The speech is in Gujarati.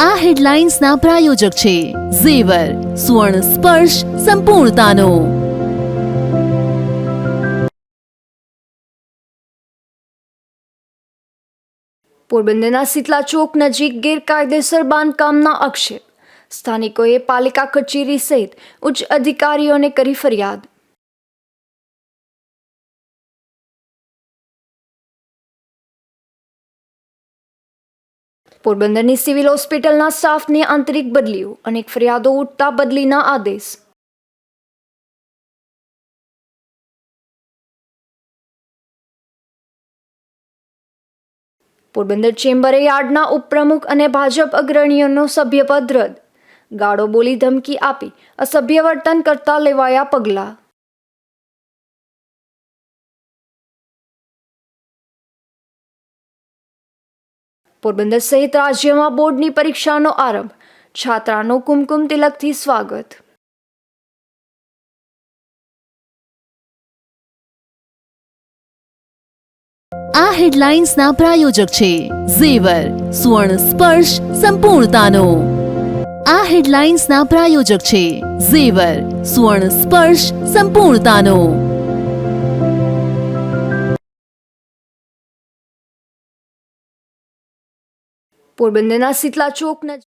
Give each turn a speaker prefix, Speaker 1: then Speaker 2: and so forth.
Speaker 1: આ હેડલાઇન્સના પ્રાયોજક છે ઝેવર, સ્વર્ણ સ્પર્શ સંપૂર્ણતાનો.
Speaker 2: પોરબંદરના શીતલા ચોક નજીક ગેરકાયદેસર બાંધકામના આક્ષેપ. સ્થાનિકોએ પાલિકા કચેરી સહિત ઉચ્ચ અધિકારીઓને કરી ફરિયાદ. પોરબંદરની સિવિલ હોસ્પિટલના સ્ટાફની આંતરિક બદલીઓ, અનેક ફરિયાદો ઉઠતા બદલીના આદેશ. પોરબંદર ચેમ્બરે યાર્ડના ઉપપ્રમુખ અને ભાજપ અગ્રણીઓનો સભ્યપદ રદ. ગાળો બોલી ધમકી આપી અસભ્ય વર્તન કરતા લેવાયા પગલાં. પોરબંદર સહિત રાજ્યમાં બોર્ડની પરીક્ષાનો આરંભ. છાત્રાનો કુમકુમ તિલકથી સ્વાગત.
Speaker 1: આ હેડલાઇન્સના પ્રાયોજક છે ઝેવર, સ્વર્ણ સ્પર્શ સંપૂર્ણતાનો. આ હેડલાઇન્સના પ્રાયોજક છે ઝેવર, સ્વર્ણ સ્પર્શ સંપૂર્ણતાનો.
Speaker 2: પોરબંદરના શીતલા ચોક નજીક